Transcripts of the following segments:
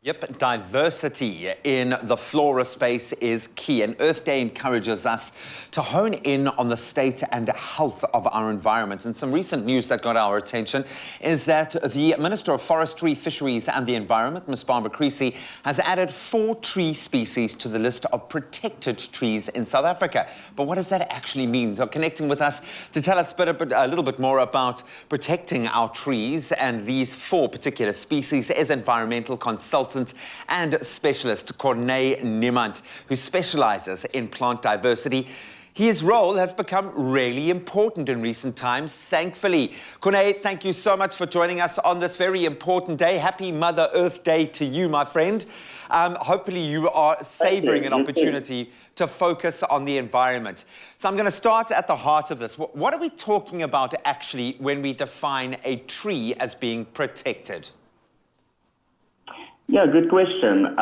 Yep, diversity in the flora space is key, and Earth Day encourages us to hone in on the state and health of our environment. And some recent news that got our attention is that the Minister of Forestry, Fisheries and the Environment, Ms. Barbara Creecy, has added 4 tree species to the list of protected trees in South Africa. But what does that actually mean? So connecting with us to tell us a little bit more about protecting our trees and these 4 particular species is environmental consultant and specialist Corné Niemand, who specializes in plant diversity. His role has become really important in recent times, thankfully. Corné, thank you so much for joining us on this very important day. Happy Mother Earth Day to you, my friend. Hopefully you are savoring an opportunity to focus on the environment. So I'm going to start at the heart of this. What are we talking about actually when we define a tree as being protected? Yeah, good question.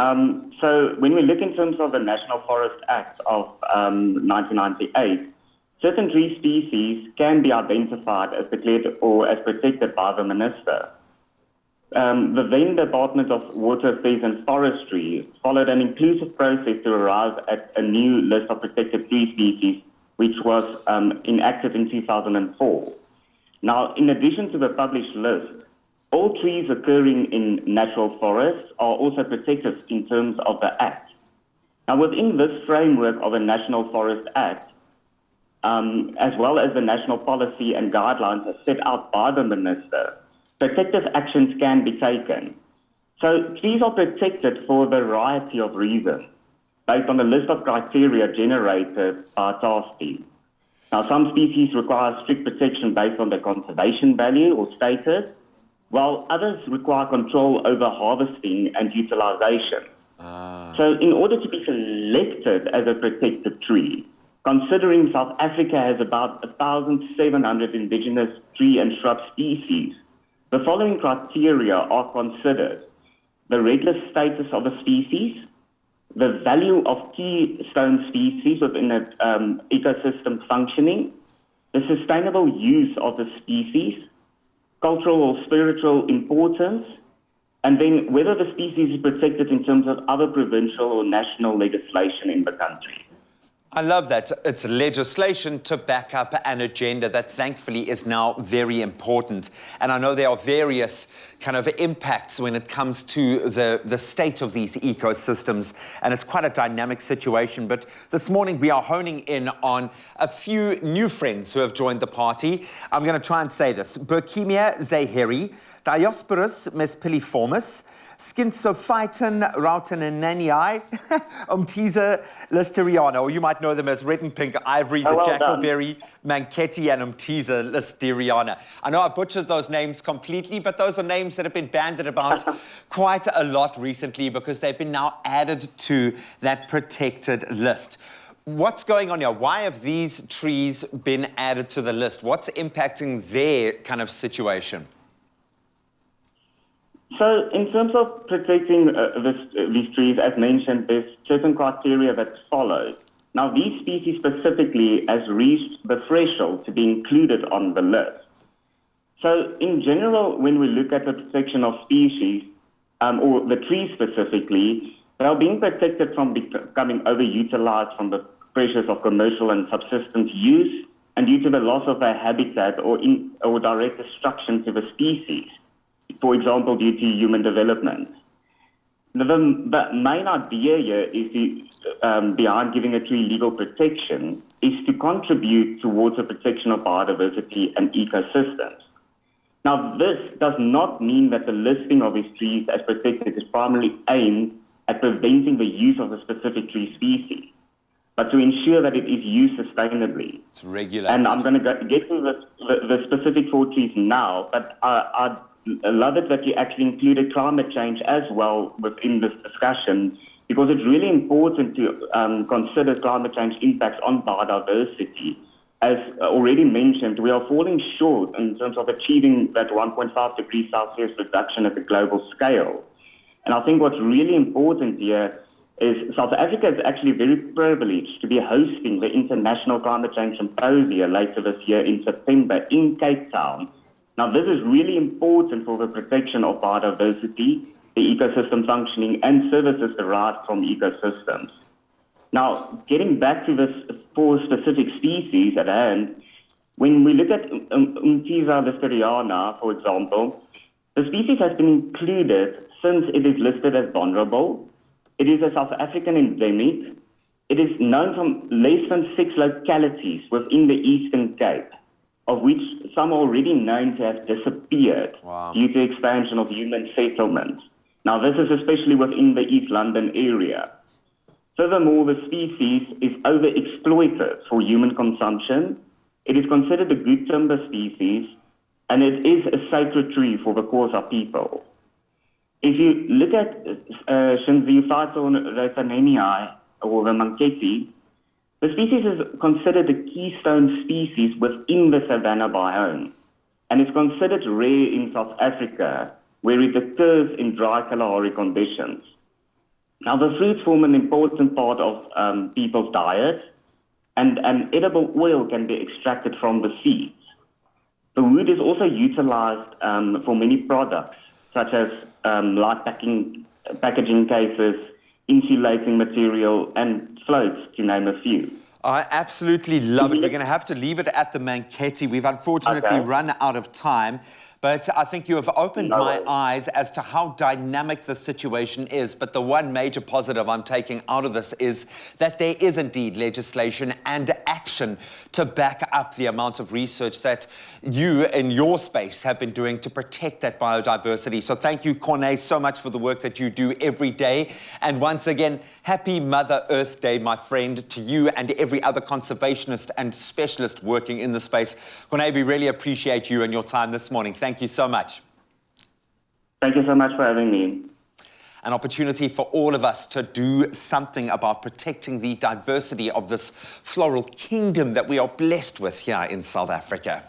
So when we look in terms of the National Forest Act of 1998, certain tree species can be identified as declared or as protected by the Minister. The then Department of Water Affairs and Forestry followed an inclusive process to arrive at a new list of protected tree species, which was enacted in 2004. Now, in addition to the published list, all trees occurring in natural forests are also protected in terms of the Act. Now, within this framework of the National Forest Act, as well as the national policy and guidelines as set out by the Minister, protective actions can be taken. So trees are protected for a variety of reasons, based on a list of criteria generated by a task team. Now, some species require strict protection based on their conservation value or status, while others require control over harvesting and utilization. So in order to be selected as a protected tree, considering South Africa has about 1,700 indigenous tree and shrub species, the following criteria are considered: the regular status of a species, the value of keystone species within an ecosystem functioning, the sustainable use of the species, cultural or spiritual importance, and then whether the species is protected in terms of other provincial or national legislation in the country. I love that. It's legislation to back up an agenda that thankfully is now very important. And I know there are various kind of impacts when it comes to the state of these ecosystems. And it's quite a dynamic situation. But this morning we are honing in on a few new friends who have joined the party. I'm going to try and say this. Burkemia zaheri, Diosporus mespiliformis, Schinsophyton rautenananii, Umtisa listeriana, or you might know them as red and pink ivory, the jackalberry, manketti, and Umtisa listeriana. I know I butchered those names completely, but those are names that have been bandied about quite a lot recently because they've been now added to that protected list. What's going on here? Why have these trees been added to the list? What's impacting their kind of situation? So in terms of protecting these trees, as mentioned, there's certain criteria that follow. Now, these species specifically has reached the threshold to be included on the list. So in general, when we look at the protection of species, or the trees specifically, they are being protected from becoming overutilized from the pressures of commercial and subsistence use, and due to the loss of their habitat or direct destruction to the species. For example, due to human development. The main idea here is behind giving a tree legal protection is to contribute towards the protection of biodiversity and ecosystems. Now, this does not mean that the listing of these trees as protected is primarily aimed at preventing the use of a specific tree species, but to ensure that it is used sustainably. It's regulated. And I'm going to get to the specific 4 trees now, but I love it that you actually included climate change as well within this discussion, because it's really important to consider climate change impacts on biodiversity. As already mentioned, we are falling short in terms of achieving that 1.5 degrees Celsius reduction at the global scale. And I think what's really important here is South Africa is actually very privileged to be hosting the International Climate Change Symposium later this year in September in Cape Town. Now, this is really important for the protection of biodiversity the ecosystem functioning and services derived from ecosystems. Now, getting back to this 4 specific species at hand, when we look at Umthiza listeriana, for example, the species has been included since it is listed as vulnerable. It is a South African endemic. It is known from less than 6 localities within the Eastern Cape, of which some are already known to have disappeared due to expansion of human settlement. Now, this is especially within the East London area. Furthermore, the species is overexploited for human consumption. It is considered a good timber species, and it is a sacred tree for the Xhosa people. If you look at Shinziophyton rotanenii, or the manketi, the species is considered a keystone species within the savanna biome, and is considered rare in South Africa, where it occurs in dry Kalahari conditions. Now, the fruits form an important part of people's diet, and an edible oil can be extracted from the seeds. The wood is also utilized for many products, such as light packaging cases, insulating material, and floats, to name a few. I absolutely love it. We're going to have to leave it at the Manketi. We've unfortunately run out of time. But I think you have opened my eyes as to how dynamic the situation is. But the one major positive I'm taking out of this is that there is indeed legislation and action to back up the amount of research that you in your space have been doing to protect that biodiversity. So thank you, Corne, so much for the work that you do every day. And once again, happy Mother Earth Day, my friend, to you and every other conservationist and specialist working in the space. Corne, we really appreciate you and your time this morning. Thank you so much. Thank you so much for having me. An opportunity for all of us to do something about protecting the diversity of this floral kingdom that we are blessed with here in South Africa.